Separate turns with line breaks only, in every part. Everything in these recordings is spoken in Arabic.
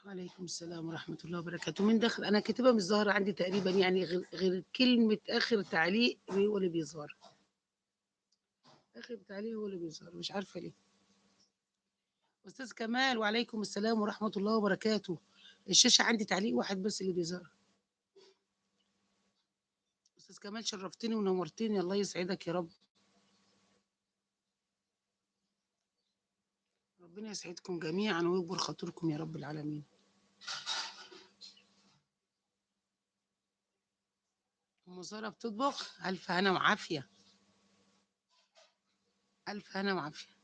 وعليكم السلام ورحمة الله وبركاته. مين داخل؟ أنا كاتبة مش ظاهرة عندي تقريبا، يعني غير كلمة آخر تعليق هو اللي بيظهر. آخر تعليق هو اللي بيظهر، مش عارفة ليه. أستاذ كمال، وعليكم السلام ورحمة الله وبركاته. الشاشة عندي تعليق واحد بس اللي بيظهر. أستاذ كمال، شرفتني ونورتني، الله يسعدك يا رب. ربنا يسعدكم جميعا ويكبر خاطركم يا رب العالمين. أم سارة بتطبخ؟ ألف هنا وعافية. ألف هنا وعافية.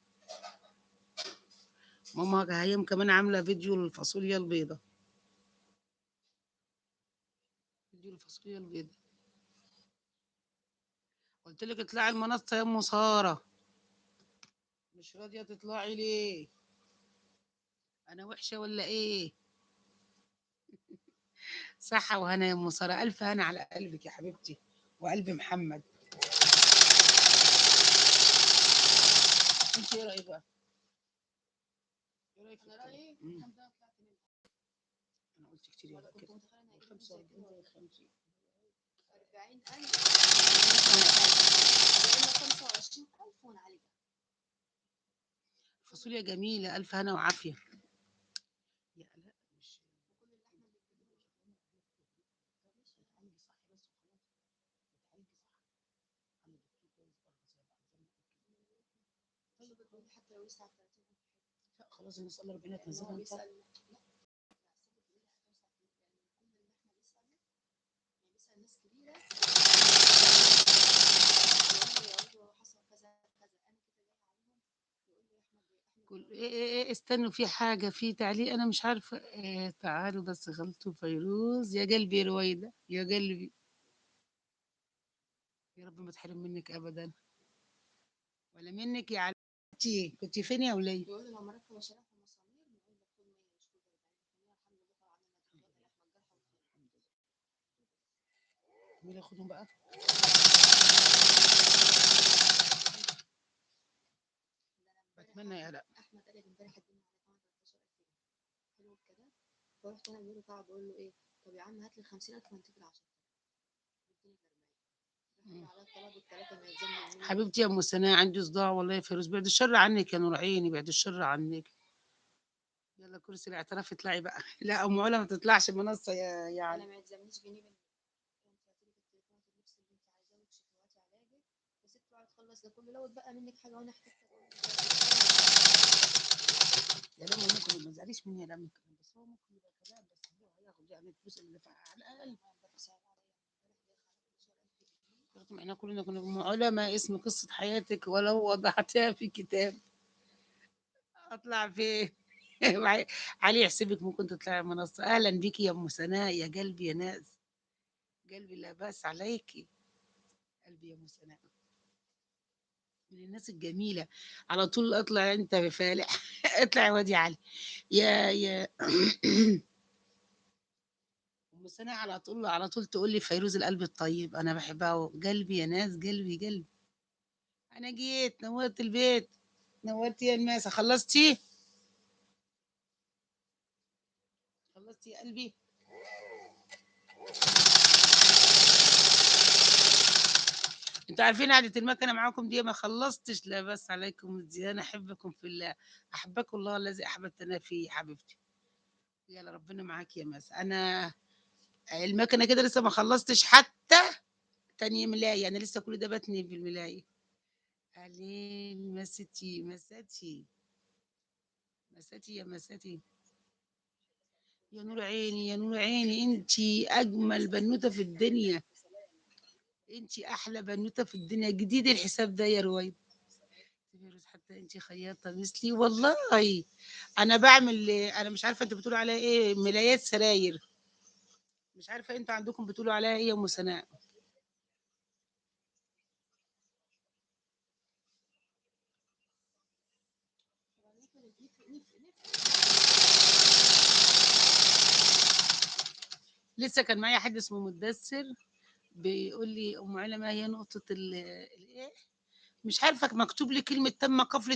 ماما هيام كمان عاملة فيديو للفاصوليا البيضاء. فيديو الفاصوليا البيضاء. قلت لك اطلعي المنصة يا ام سارة. مش راضية تطلعي ليه؟ انا وحشة ولا ايه؟ صحة وهنا يا ام سارة، الف هنا على قلبك يا حبيبتي وقلب محمد. انت ايه رايك بقى؟ ايه رايك في
انا رايي
مم.
الحمد لله طلعت منها.
انا قلت كتير يا
ولا كنت
كده.
متخيله ان هيجيب زي
45 زي 50.
40,000 ولا 25,000 ونعالجها.
فاصوليا جميلة، الف هنا وعافية. يا لا مش
وكل اللحمه اللي بتجيبها
بتعالجي صح بس وخلاص. بتعالجي صح. عندك دكتور كويس برضه زي بعض زي ما قلت كده. طيب
الصبر حتى لو يسعى 30,000
لا خلاص، الناس الله ربنا
لان هو
تنزلها انت.
بيسال. لا الصبر بيقول هتوسع لان كل اللحمه بيسال، يعني بيسال ناس كبيره يقول له حصل كذا كذا انا كده جاي عليهم، يقول له يا احمد
كل إيه استنوا، في حاجة في تعليق أنا مش عارفة إيه. تعالوا بس غلطوا فيروز يا قلبي يا رويدة يا قلبي. يا رب ما تحرم منك أبدا ولا منك يا علتي. كنت فين يا ولية؟
بيقول له لو مركب شرف ومسامير نقول له خد 100 مش كده، يعني الحمد لله طبعا انا دخلت اللحمه الجرحى
مين ياخدهم بقى؟ بتمنى يا لا.
احمد قال لي امبارح اديني على 13,000 جنيه حلو كده. فرحت انا بقول له تعب، بقول له ايه، طب يا عم هات لي 50,000 وانت ال 10,000 اديني ال 40. راح قال على طلب الثلاثه ما يلزمني منه.
حبيبتي يا أم سناء، عندي صداع والله يا فيروز، بعد الشر عنك يا نور عيني، بعد الشر عنك. يلا كرسي الاعتراف اطلعي بقى. لا أم علا ما تطلعش منصة يا
انا
علي.
ما يلزمنيش جنيه منه. انت هاتي لي في التليفونات اللبس اللي انت عايزاه وتشيكواتي علاجك يا ست، بعد تخلص ده كله لو اتبقى منك حاجه وانا احتجت
يا لما ممكن ما تزعليش مني يا لما، بس هو ممكن يبقى كلام، بس هو هياخد يعني الفلوس اللي دفعها على الأقل. رغم احنا كلنا كنا علماء، اسم قصة حياتك ولو وضعتها في كتاب. اطلع فين؟ علي يحسبك ممكن تطلعي منصة. اهلا بيكي يا ام سناء يا قلبي يا ناس. قلبي لا باس عليكي. قلبي يا ام سناء من الناس الجميلة. على طول اطلع انت بفالح. اطلع يا وادي علي. يا ام سناء على طول على طول تقول لي فيروز القلب الطيب، انا بحبها قلبي يا ناس، قلبي قلبي. انا جيت نورت البيت. نورتي يا الماسة، خلصتي؟ خلصتي يا قلبي؟ انتوا عارفين قعدة المكنة معاكم دي ما خلصتش، لا بس عليكم الزيان، احبكم في الله. احبكم الله الذي احببتنا فيه يا حبيبتي. يلا ربنا معاك يا ماس. انا المكنة كده لسه ما خلصتش حتى تاني ملاية، انا لسه كل ده بتني في الملاية. علين مستي مستي. مستي يا مستي. يا نور عيني يا نور عيني، انتي اجمل بنوتة في الدنيا. انتي احلى بنوتة في الدنيا. جديد الحساب ده يا رويد. فيروز حتى انتي خياطة مثلي والله. انا بعمل، انا مش عارفة انتوا بتقولوا عليها ايه، ملايات سراير. مش عارفة انتوا عندكم بتقولوا عليها ايه يا ام سناء. لسه كان معايا حد اسمه مدثر بيقول لي ام علا ما هي نقطة الايه، مش عارفة مكتوب لي كلمة تم قفل